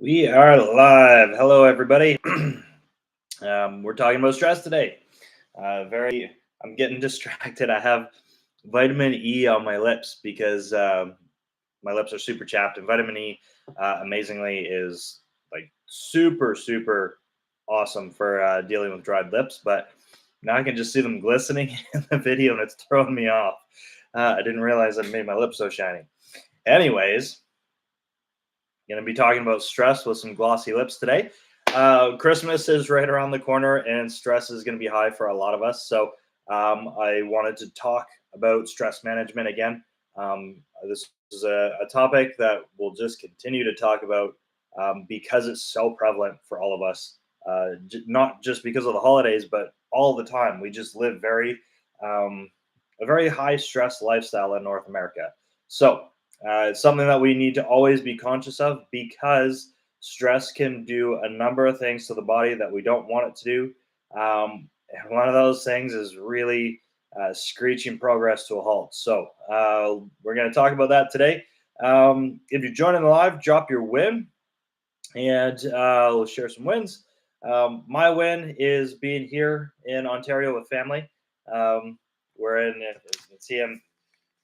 We are live. Hello, everybody. We're talking about stress today. I'm getting distracted. I have vitamin E on my lips because my lips are super chapped, and vitamin E, amazingly, is like super, super awesome for dealing with dried lips. But now I can just see them glistening in the video, and it's throwing me off. I didn't realize I made my lips so shiny. Anyways, going to be talking about stress with some glossy lips today. Christmas is right around the corner, and stress is going to be high for a lot of us. So I wanted to talk about stress management again. This is a topic that we'll just continue to talk about because it's so prevalent for all of us. Not just because of the holidays, but all the time. We just live a very high stress lifestyle in North America. So it's something that we need to always be conscious of because stress can do a number of things to the body that we don't want it to do. And one of those things is really screeching progress to a halt. So we're going to talk about that today. If you're joining the live, drop your win and we'll share some wins. My win is being here in Ontario with family. We're in, as you can see,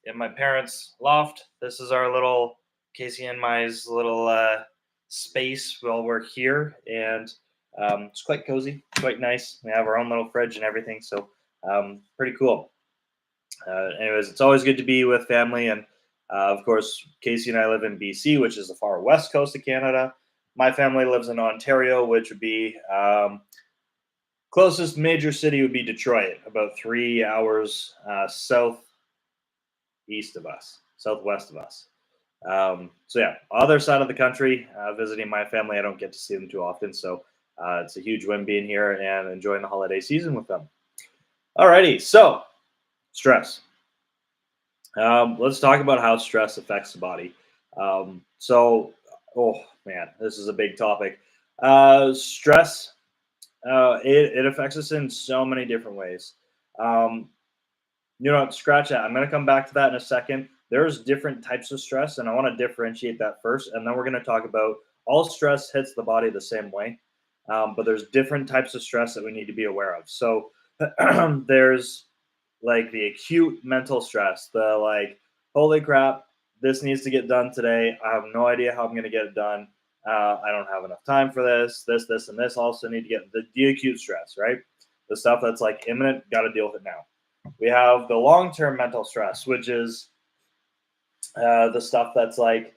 in my parents' loft. This is our little Casey and my's little space while we're here, and it's quite cozy, quite nice. We have our own little fridge and everything, so pretty cool. Anyways, it's always good to be with family, and of course, Casey and I live in BC, which is the far west coast of Canada. My family lives in Ontario, which would be closest major city would be Detroit, about 3 hours southeast of us, southwest of us. So yeah, other side of the country, visiting my family. I don't get to see them too often, so it's a huge win being here and enjoying the holiday season with them. Alrighty, so stress. Let's talk about how stress affects the body. Oh man, this is a big topic. Stress, it affects us in so many different ways. Um, scratch that. I'm going to come back to that in a second. There's different types of stress, and I want to differentiate that first, and then we're going to talk about all stress hits the body the same way, but there's different types of stress that we need to be aware of. So there's like the acute mental stress, the like, holy crap, this needs to get done today. I have no idea how I'm going to get it done. I don't have enough time for this, and this also need to get the acute stress, right? The stuff that's like imminent, got to deal with it now. We have the long-term mental stress, which is the stuff that's like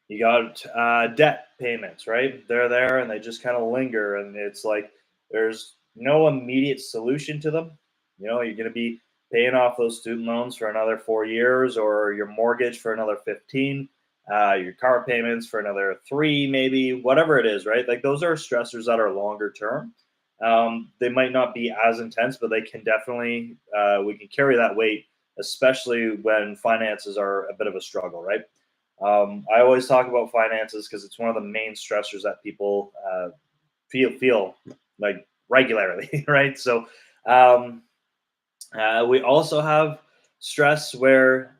you got debt payments, right? They're there and they just kind of linger, and it's like there's no immediate solution to them. You're going to be paying off those student loans for another 4 years, or your mortgage for another 15, your car payments for another 3, maybe, whatever it is, right? Like those are stressors that are longer term. They might not be as intense, but they can definitely, we can carry that weight, especially when finances are a bit of a struggle, right? I always talk about finances because it's one of the main stressors that people feel like regularly, right? So we also have stress where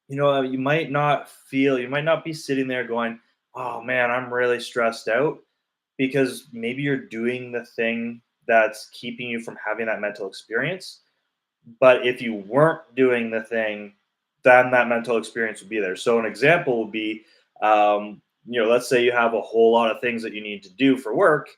you might not be sitting there going, "Oh man, I'm really stressed out," because maybe you're doing the thing that's keeping you from having that mental experience. But if you weren't doing the thing, then that mental experience would be there. So an example would be, let's say you have a whole lot of things that you need to do for work,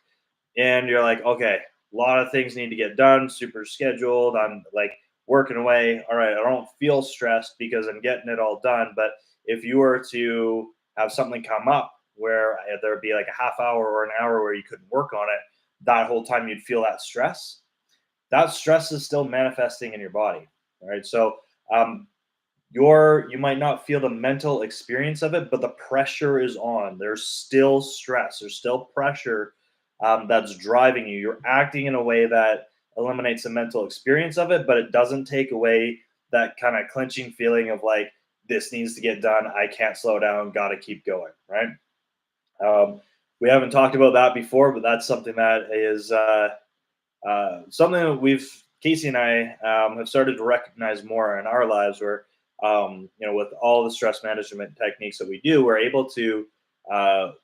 and you're like, okay, a lot of things need to get done, super scheduled. I'm like working away. All right, I don't feel stressed because I'm getting it all done. But if you were to have something come up where there'd be like a half hour or an hour where you couldn't work on it, that whole time you'd feel that stress. That stress is still manifesting in your body. All right. So you might not feel the mental experience of it, but the pressure is on. There's still stress. There's still pressure that's driving you. You're acting in a way that eliminates the mental experience of it, but it doesn't take away that kind of clenching feeling of like, this needs to get done. I can't slow down. Got to keep going. Right. We haven't talked about that before, but that's something that is something that Casey and I have started to recognize more in our lives, where With all the stress management techniques that we do, we're able to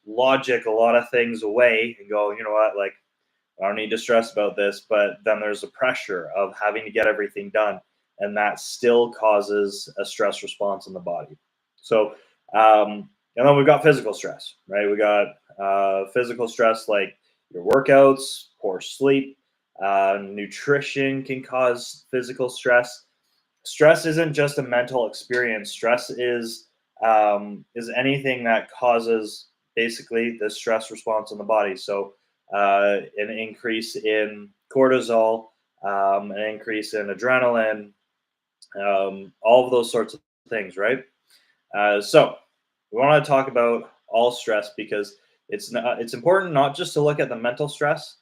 logic a lot of things away and go, you know what, like I don't need to stress about this. But then there's the pressure of having to get everything done, and that still causes a stress response in the body. So, and then we've got physical stress, right? We got physical stress like your workouts, poor sleep, nutrition can cause physical stress. Stress isn't just a mental experience. Stress is anything that causes basically the stress response in the body. So an increase in cortisol, an increase in adrenaline, all of those sorts of things, right? So we want to talk about all stress because it's important not just to look at the mental stress.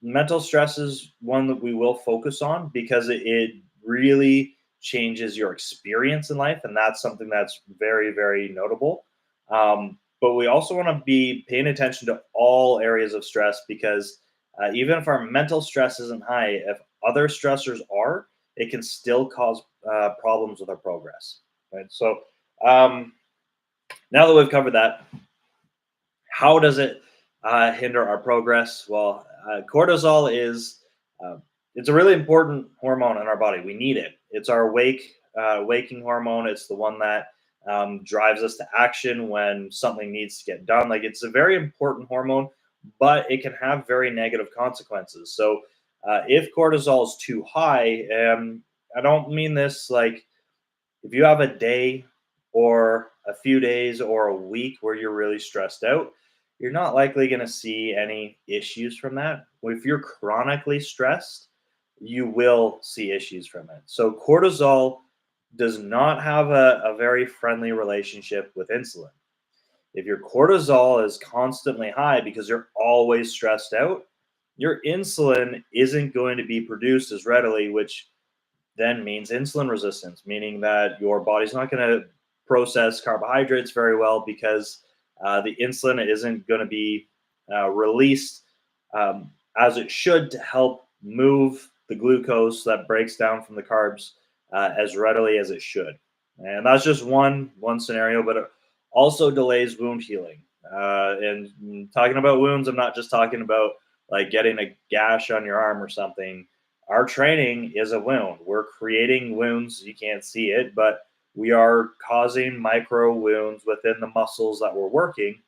Mental stress is one that we will focus on because it really changes your experience in life, and that's something that's very very notable. But we also want to be paying attention to all areas of stress because even if our mental stress isn't high, if other stressors are, it can still cause problems with our progress. Right. So um, now that we've covered that, how does it hinder our progress? Well, cortisol is it's a really important hormone in our body. We need it. It's our waking hormone. It's the one that drives us to action when something needs to get done. Like it's a very important hormone, but it can have very negative consequences. So if cortisol is too high, I don't mean this like if you have a day or a few days or a week where you're really stressed out, you're not likely going to see any issues from that. If you're chronically stressed, you will see issues from it. So, cortisol does not have a very friendly relationship with insulin. If your cortisol is constantly high because you're always stressed out, your insulin isn't going to be produced as readily, which then means insulin resistance, meaning that your body's not going to process carbohydrates very well because the insulin isn't going to be released as it should to help move the glucose that breaks down from the carbs as readily as it should. And that's just one scenario, but it also delays wound healing. And talking about wounds, I'm not just talking about like getting a gash on your arm or something. Our training is a wound. We're creating wounds. You can't see it, but we are causing micro wounds within the muscles that we're working.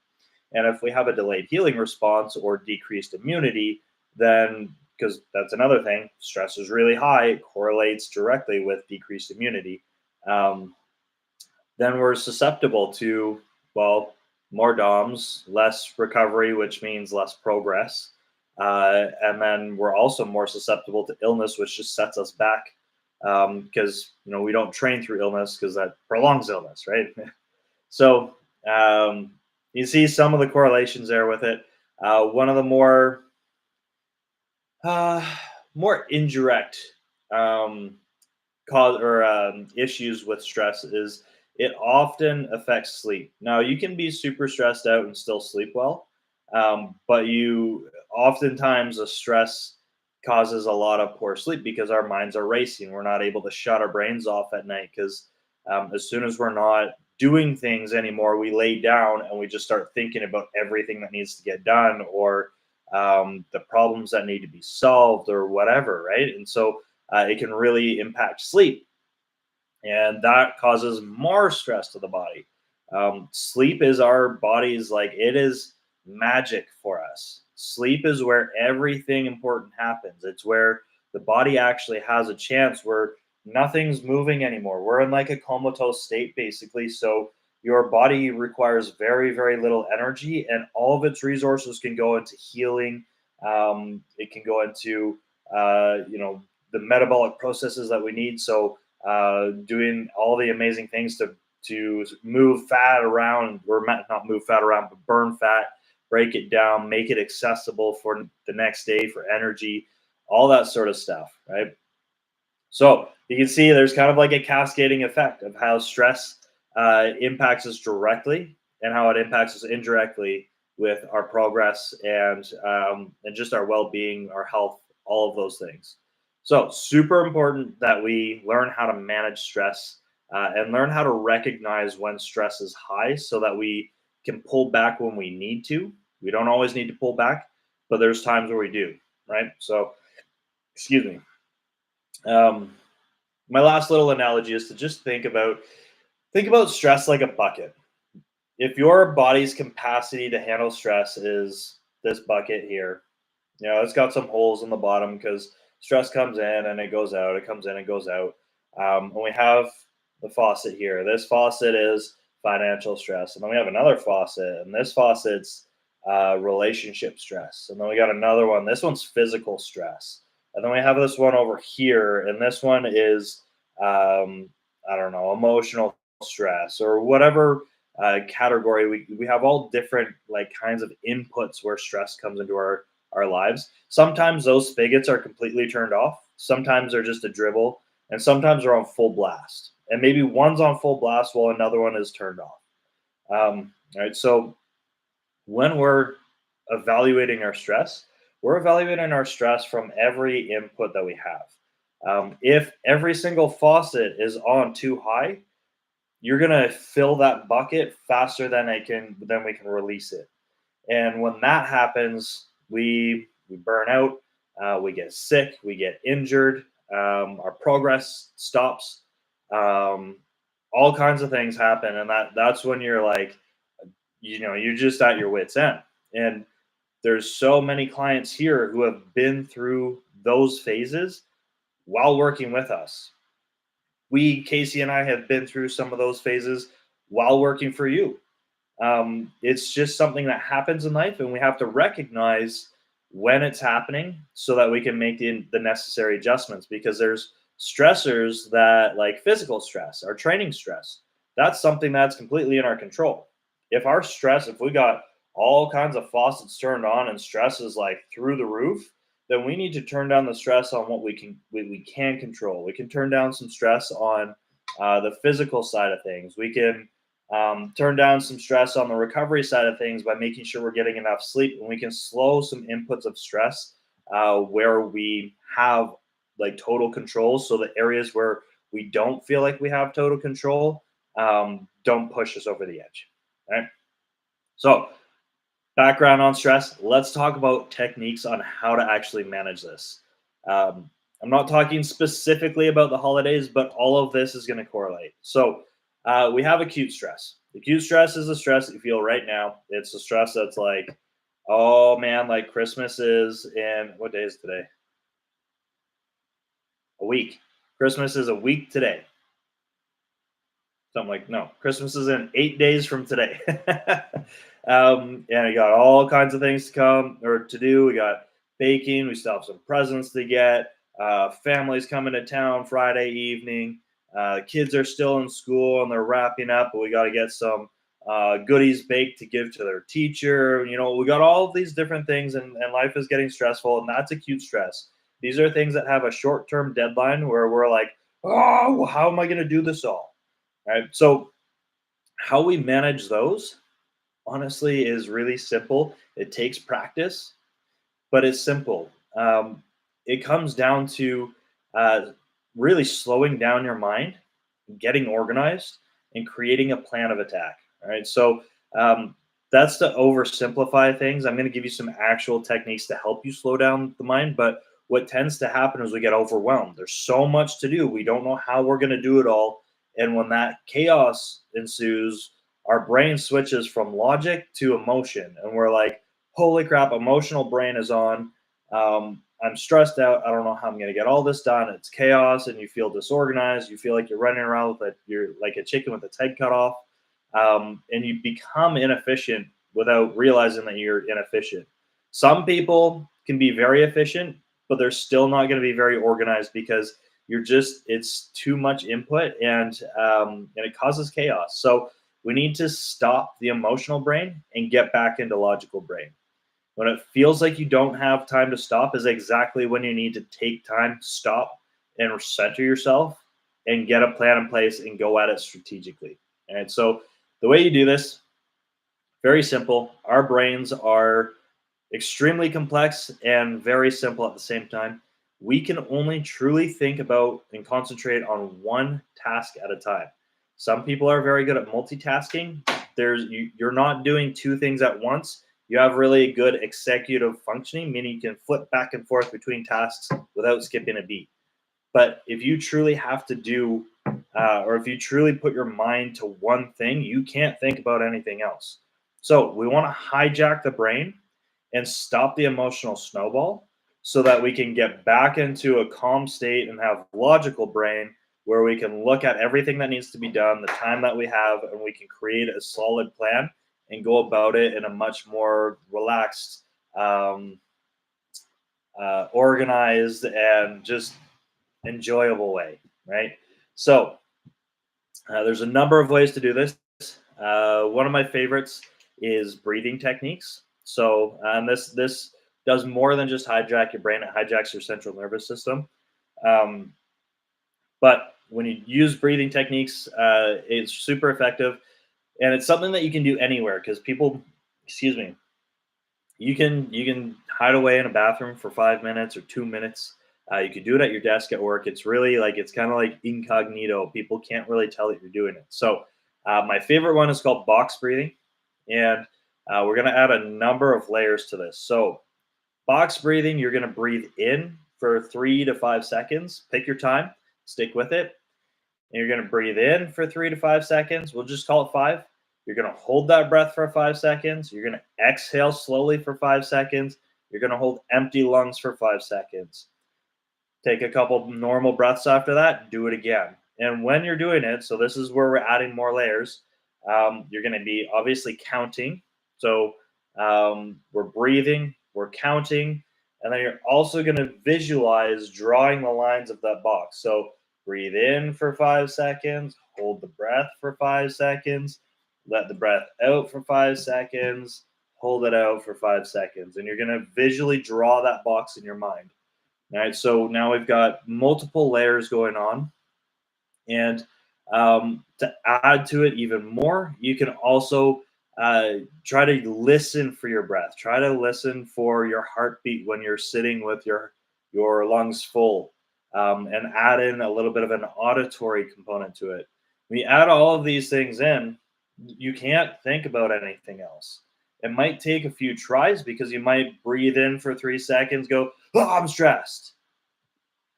And if we have a delayed healing response or decreased immunity, then because that's another thing, stress is really high, it correlates directly with decreased immunity. Um, then we're susceptible to, well, more DOMs, less recovery, which means less progress. And then we're also more susceptible to illness, which just sets us back because we don't train through illness because that prolongs illness, right? So you see some of the correlations there with it. One of the uh, more indirect um, cause or issues with stress is it often affects sleep. Now you can be super stressed out and still sleep well, but you oftentimes the stress causes a lot of poor sleep because our minds are racing. We're not able to shut our brains off at night because as soon as we're not doing things anymore, we lay down and we just start thinking about everything that needs to get done or the problems that need to be solved or whatever, right? And so it can really impact sleep, and that causes more stress to the body. Sleep is our body's like it is magic for us. Sleep is where everything important happens. It's where the body actually has a chance where nothing's moving anymore. We're in like a comatose state basically. So your body requires very, very little energy, and all of its resources can go into healing. It can go into, the metabolic processes that we need. So doing all the amazing things to move fat around, or not move fat around, but burn fat, break it down, make it accessible for the next day for energy, all that sort of stuff, right? So you can see there's kind of like a cascading effect of how stress impacts us directly and how it impacts us indirectly with our progress and just our well-being, our health, all of those things. So super important that we learn how to manage stress and learn how to recognize when stress is high so that we can pull back when we need to. We don't always need to pull back, but there's times where we do, right? So, excuse me. Um, my last little analogy is to just think about stress like a bucket. If your body's capacity to handle stress is this bucket here, it's got some holes in the bottom because stress comes in and it goes out. It comes in and goes out. And we have the faucet here. This faucet is financial stress, and then we have another faucet, and this faucet's relationship stress, and then we got another one. This one's physical stress, and then we have this one over here, and this one is I don't know, emotional stress or whatever category. We have all different like kinds of inputs where stress comes into our lives. Sometimes those spigots are completely turned off. Sometimes they're just a dribble, and sometimes they're on full blast. And maybe one's on full blast while another one is turned off. Right. So when we're evaluating our stress, we're evaluating our stress from every input that we have. If every single faucet is on too high, you're gonna fill that bucket faster than we can release it. And when that happens, we burn out, we get sick, we get injured, our progress stops, um, all kinds of things happen, and that's when you're like, you're just at your wits end. And there's so many clients here who have been through those phases while working with us. Casey and I, have been through some of those phases while working for you. It's just something that happens in life, and we have to recognize when it's happening so that we can make the necessary adjustments, because there's stressors that, like physical stress, our training stress, that's something that's completely in our control. If we got all kinds of faucets turned on and stress is like through the roof, then we need to turn down the stress on what we can control. We can turn down some stress on the physical side of things. We can turn down some stress on the recovery side of things by making sure we're getting enough sleep, and we can slow some inputs of stress where we have like total control. So the areas where we don't feel like we have total control don't push us over the edge. Right. So, background on stress. Let's talk about techniques on how to actually manage this. Um, I'm not talking specifically about the holidays, but all of this is going to correlate. So, we have acute stress. Acute stress is the stress that you feel right now. It's the stress that's like, oh man, like Christmas is in, what day is today? A week. Christmas is a week today. So I'm like, no, Christmas is in 8 days from today. And we got all kinds of things to come or to do. We got baking. We still have some presents to get. Families coming to town Friday evening. Kids are still in school and they're wrapping up, but we got to get some goodies baked to give to their teacher. We got all of these different things, and life is getting stressful, and that's acute stress. These are things that have a short term deadline where we're like, oh, how am I going to do this all? Right. So, how we manage those, honestly, is really simple. It takes practice, but it's simple. It comes down to uh, really slowing down your mind, getting organized, and creating a plan of attack. All right. So, um, that's to oversimplify things. I'm going to give you some actual techniques to help you slow down the mind. But what tends to happen is we get overwhelmed. There's so much to do. We don't know how we're going to do it all. And when that chaos ensues, our brain switches from logic to emotion. And we're like, holy crap, emotional brain is on. I'm stressed out. I don't know how I'm going to get all this done. It's chaos, and you feel disorganized. You feel like you're running around you're like a chicken with its head cut off, and you become inefficient without realizing that you're inefficient. Some people can be very efficient, but they're still not going to be very organized because it's too much input, and it causes chaos. So we need to stop the emotional brain and get back into logical brain. When it feels like you don't have time to stop is exactly when you need to take time, stop, and center yourself and get a plan in place and go at it strategically. And so the way you do this, very simple. Our brains are extremely complex and very simple at the same time. We can only truly think about and concentrate on one task at a time. Some people are very good at multitasking. You're not doing two things at once. You have really good executive functioning, meaning you can flip back and forth between tasks without skipping a beat. But if you truly have to do, or if you truly put your mind to one thing, you can't think about anything else. So we want to hijack the brain and stop the emotional snowball so that we can get back into a calm state and have logical brain where we can look at everything that needs to be done, the time that we have, and we can create a solid plan and go about it in a much more relaxed, um, organized, and just enjoyable way, right? So there's a number of ways to do this. One of my favorites is breathing techniques. So, and this does more than just hijack your brain; it hijacks your central nervous system. Um, but when you use breathing techniques, it's super effective, and it's something that you can do anywhere because people, excuse me, you can hide away in a bathroom for 5 minutes or 2 minutes. You can do it at your desk at work. It's really like it's kind of like incognito. People can't really tell that you're doing it. So my favorite one is called box breathing, and we're going to add a number of layers to this. So box breathing, you're going to breathe in for 3 to 5 seconds. Pick your time, stick with it. And you're going to breathe in for 3 to 5 seconds. We'll just call it 5. You're going to hold that breath for 5 seconds. You're going to exhale slowly for 5 seconds. You're going to hold empty lungs for 5 seconds. Take a couple normal breaths after that. Do it again. And when you're doing it, so this is where we're adding more layers. You're going to be obviously counting. So we're breathing, we're counting, and then you're also going to visualize drawing the lines of that box. So breathe in for 5 seconds, hold the breath for 5 seconds, let the breath out for 5 seconds, hold it out for 5 seconds. And you're going to visually draw that box in your mind. All right. So now we've got multiple layers going on. And to add to it even more, you can also try to listen for your breath. Try to listen for your heartbeat when you're sitting with your lungs full, and add in a little bit of an auditory component to it. When you add all of these things in, you can't think about anything else. It might take a few tries because you might breathe in for 3 seconds, go, "Oh, I'm stressed."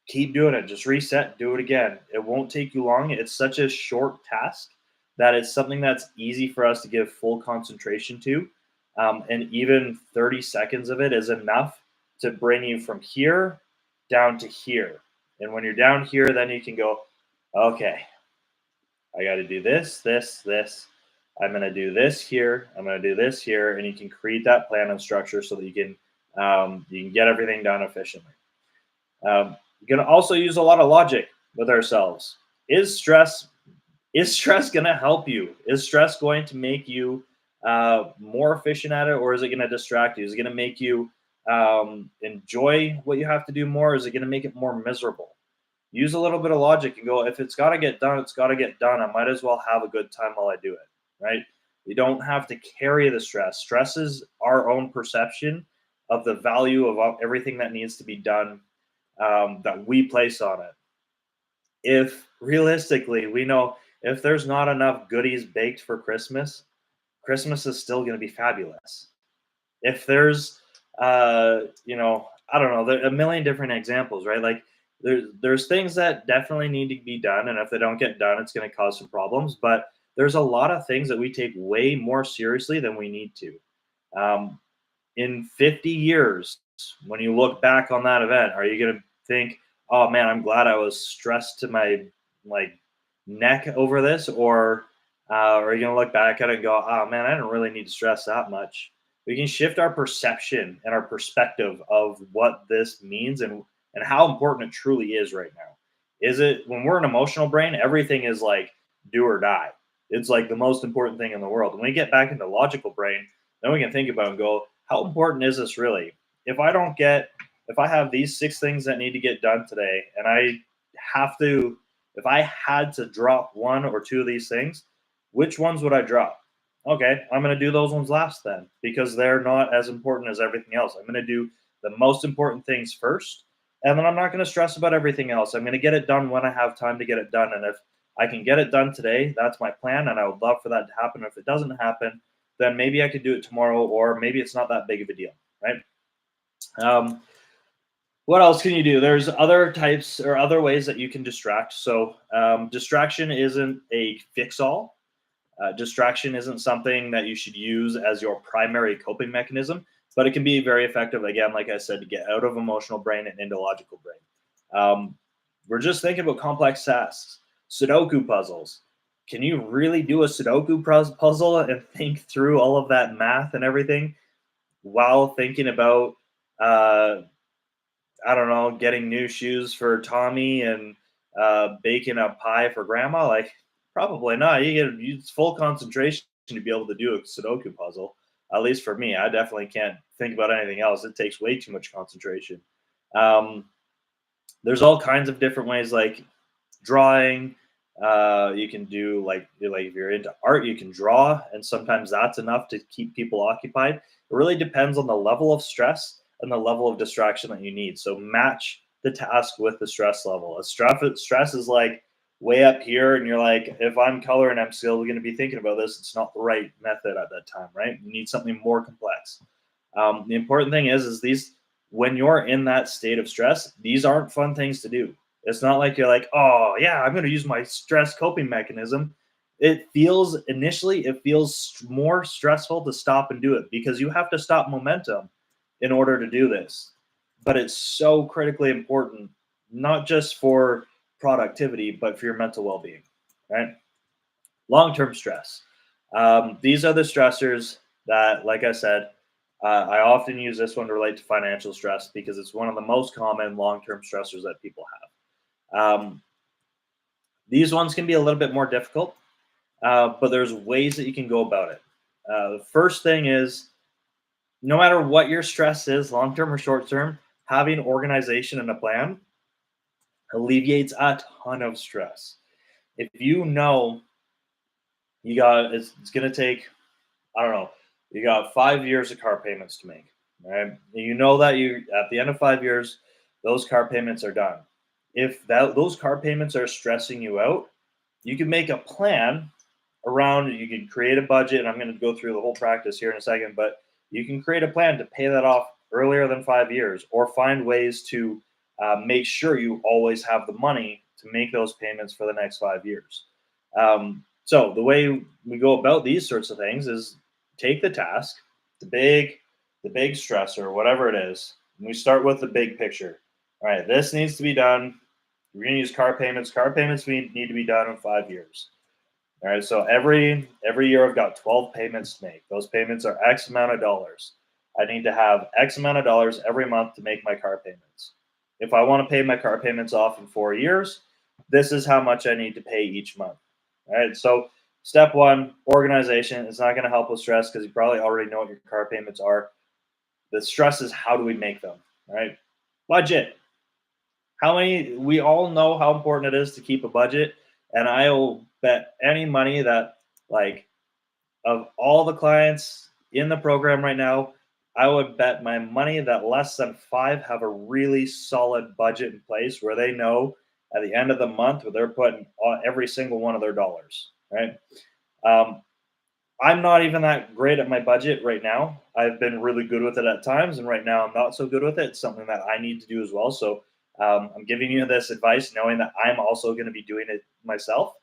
Keep doing it. Just reset, do it again. It won't take you long. It's such a short task that it's something that's easy for us to give full concentration to. And even 30 seconds of it is enough to bring you from here down to here. And when you're down here, then you can go, okay, I got to do this, this, this. I'm going to do this here. I'm going to do this here. And you can create that plan and structure so that you can get everything done efficiently. You can also use a lot of logic with ourselves. Is stress going to help you? Is stress going to make you more efficient at it, or is it going to distract you? Is it going to make you enjoy what you have to do more? Or is it going to make it more miserable? Use a little bit of logic and go, if it's got to get done, it's got to get done. I might as well have a good time while I do it, right? You don't have to carry the stress. Stress is our own perception of the value of everything that needs to be done, that we place on it. If realistically, we know if there's not enough goodies baked for Christmas, Christmas is still going to be fabulous. If there's, I don't know, there are a million different examples, right? Like there's things that definitely need to be done, and if they don't get done, it's going to cause some problems. But there's a lot of things that we take way more seriously than we need to. Um, in 50 years, when you look back on that event, are you going to think, "Oh man, I'm glad I was stressed to my like neck over this," or are you going to look back at it and go, "Oh man, I didn't really need to stress that much"? We can shift our perception and our perspective of what this means and how important it truly is right now. Is it when we're an emotional brain, everything is like do or die. It's like the most important thing in the world. When we get back into logical brain, then we can think about it and go, how important is this really? If I have these 6 things that need to get done today, and if I had to drop 1 or 2 of these things, which ones would I drop? Okay, I'm going to do those ones last then because they're not as important as everything else. I'm going to do the most important things first, and then I'm not going to stress about everything else. I'm going to get it done when I have time to get it done. And if I can get it done today. That's my plan, and I would love for that to happen. If it doesn't happen, then maybe I could do it tomorrow, or maybe it's not that big of a deal, right? Um, what else can you do? There's other types or other ways that you can distract. So distraction isn't a fix-all. Distraction isn't something that you should use as your primary coping mechanism, but it can be very effective, again, like I said, to get out of emotional brain and into logical brain. We're just thinking about complex tasks, Sudoku puzzles. Can you really do a Sudoku puzzle and think through all of that math and everything while thinking about, uh, I don't know, getting new shoes for Tommy and baking a pie for grandma? Like, probably not. You get use full concentration to be able to do a Sudoku puzzle. At least for me, I definitely can't think about anything else. It takes way too much concentration. Um, there's all kinds of different ways, like drawing. You can do like if you're into art, you can draw, and sometimes that's enough to keep people occupied. It really depends on the level of stress and the level of distraction that you need. So match the task with the stress level. A stress is like way up here, and you're like, if I'm coloring, I'm still going to be thinking about this. It's not the right method at that time, right? You need something more complex. The important thing is these when you're in that state of stress, these aren't fun things to do. It's not like you're like, oh yeah, I'm going to use my stress coping mechanism. It feels more stressful to stop and do it because you have to stop momentum in order to do this. But it's so critically important, not just for productivity, but for your mental well-being, right? Long-term stress. These are the stressors that, like I said, I often use this one to relate to financial stress because it's one of the most common long-term stressors that people have. These ones can be a little bit more difficult, but there's ways that you can go about it. The first thing is, no matter what your stress is, long term or short term, having organization and a plan alleviates a ton of stress. If you know it's going to take, I don't know, you got 5 years of car payments to make, right? You know that you at the end of 5 years, those car payments are done. If those car payments are stressing you out, you can make a plan around. You can create a budget, and I'm going to go through the whole practice here in a second. But you can create a plan to pay that off earlier than 5 years, or find ways to make sure you always have the money to make those payments for the next 5 years. So the way we go about these sorts of things is take the task, the big stressor, whatever it is, and we start with the big picture. All right, this needs to be done. We're going to use car payments. Car payments need to be done in 5 years. All right, so every year I've got 12 payments to make. Those payments are X amount of dollars. I need to have X amount of dollars every month to make my car payments. If I want to pay my car payments off in 4 years, this is how much I need to pay each month. All right, so step one, organization. It's not going to help with stress because you probably already know what your car payments are. The stress is how do we make them, all right? Budget. We all know how important it is to keep a budget. And I will bet any money that, like, of all the clients in the program right now, I would bet my money that less than five have a really solid budget in place where they know at the end of the month where they're putting every single one of their dollars, right? Um, I'm not even that great at my budget right now. I've been really good with it at times, and right now I'm not so good with it. It's something that I need to do as well. So I'm giving you this advice, knowing that I'm also going to be doing it myself.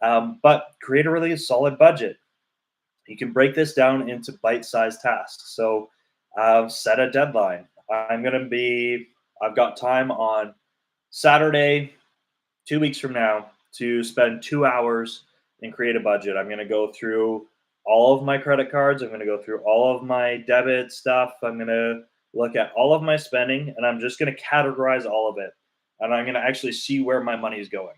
But create a really solid budget. You can break this down into bite-sized tasks. So set a deadline. I've got time on Saturday, 2 weeks from now, to spend 2 hours and create a budget. I'm going to go through all of my credit cards. I'm going to go through all of my debit stuff. I'm going to look at all of my spending, and I'm just going to categorize all of it. And I'm going to actually see where my money is going.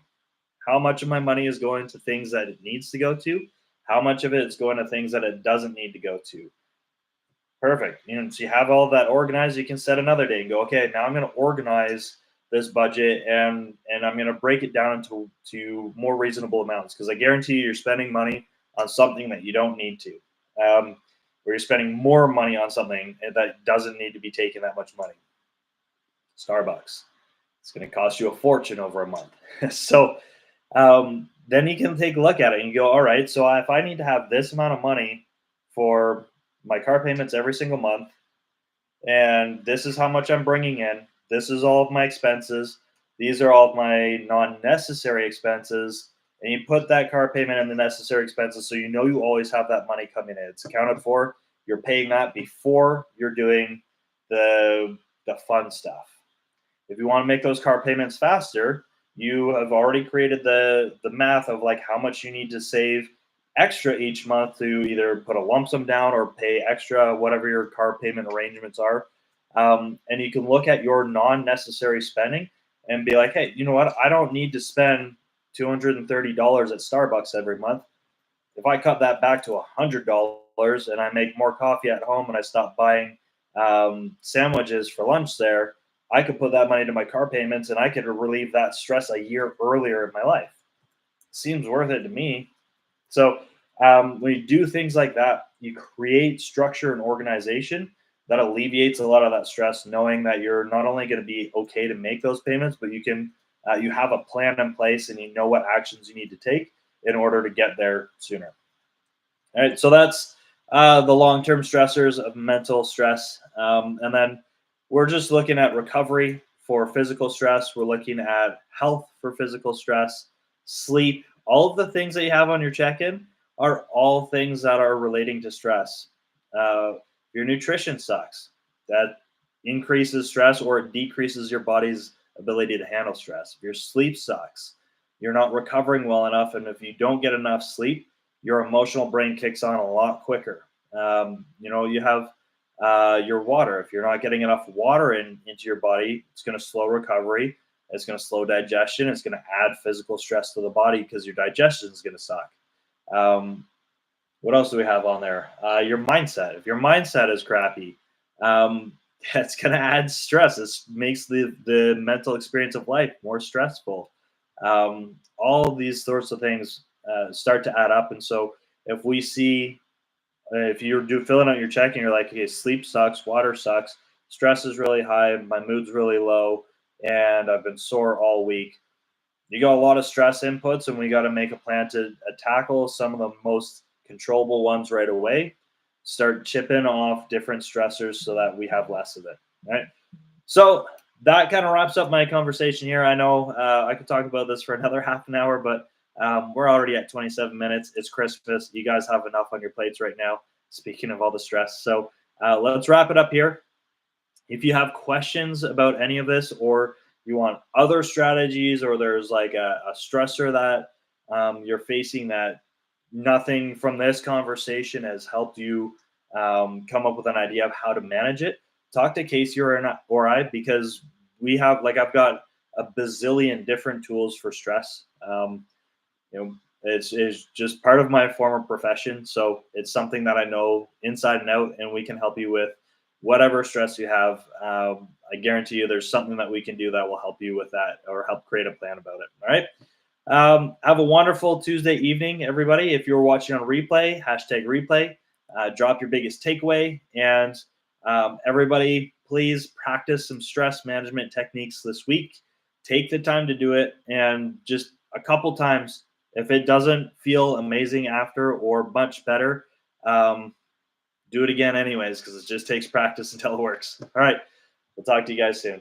How much of my money is going to things that it needs to go to? How much of it is going to things that it doesn't need to go to? Perfect. So you have all of that organized. You can set another day and go, okay, now I'm going to organize this budget, and I'm going to break it down to more reasonable amounts, because I guarantee you're spending money on something that you don't need to, or you're spending more money on something that doesn't need to be taking that much money. Starbucks. It's going to cost you a fortune over a month. So then you can take a look at it and you go, all right, so if I need to have this amount of money for my car payments every single month, and this is how much I'm bringing in, this is all of my expenses, these are all of my non-necessary expenses, and you put that car payment in the necessary expenses so you know you always have that money coming in. It's accounted for. You're paying that before you're doing the fun stuff. If you want to make those car payments faster, you have already created the math of like how much you need to save extra each month to either put a lump sum down or pay extra, whatever your car payment arrangements are. And you can look at your non-necessary spending and be like, hey, you know what? I don't need to spend $230 at Starbucks every month. If I cut that back to $100 and I make more coffee at home and I stop buying sandwiches for lunch there, I could put that money to my car payments and I could relieve that stress a year earlier in my life. Seems worth it to me. So when you do things like that, you create structure and organization that alleviates a lot of that stress, knowing that you're not only going to be okay to make those payments, but you have a plan in place and you know what actions you need to take in order to get there sooner. All right, so that's the long-term stressors of mental stress, and then we're just looking at recovery for physical stress. We're looking at health for physical stress, sleep. All of the things that you have on your check-in are all things that are relating to stress. Your nutrition sucks. That increases stress or it decreases your body's ability to handle stress. If your sleep sucks, you're not recovering well enough, and if you don't get enough sleep, your emotional brain kicks on a lot quicker. You have your water. If you're not getting enough water into your body, it's going to slow recovery. It's going to slow digestion. It's going to add physical stress to the body because your digestion is going to suck. What else do we have on there? Your mindset. If your mindset is crappy, it's going to add stress. This makes the mental experience of life more stressful. All of these sorts of things start to add up. And so if we see, if you're filling out your check and you're like, okay, sleep sucks, water sucks, stress is really high, my mood's really low, and I've been sore all week. You got a lot of stress inputs, and we got to make a plan to tackle some of the most controllable ones right away. Start chipping off different stressors so that we have less of it. Right. So that kind of wraps up my conversation here. I know I could talk about this for another half an hour, but we're already at 27 minutes. It's Christmas. You guys have enough on your plates right now, speaking of all the stress. So let's wrap it up here. If you have questions about any of this, or you want other strategies, or there's like a stressor that you're facing that nothing from this conversation has helped you come up with an idea of how to manage it, talk to Casey or I, because we have, like, I've got a bazillion different tools for stress. It's just part of my former profession. So it's something that I know inside and out, and we can help you with whatever stress you have. I guarantee you there's something that we can do that will help you with that or help create a plan about it. All right. Have a wonderful Tuesday evening, everybody. If you're watching on replay, #replay, drop your biggest takeaway. And everybody, please practice some stress management techniques this week. Take the time to do it, and just a couple times. If it doesn't feel amazing after or much better, do it again anyways, because it just takes practice until it works. All right. We'll talk to you guys soon.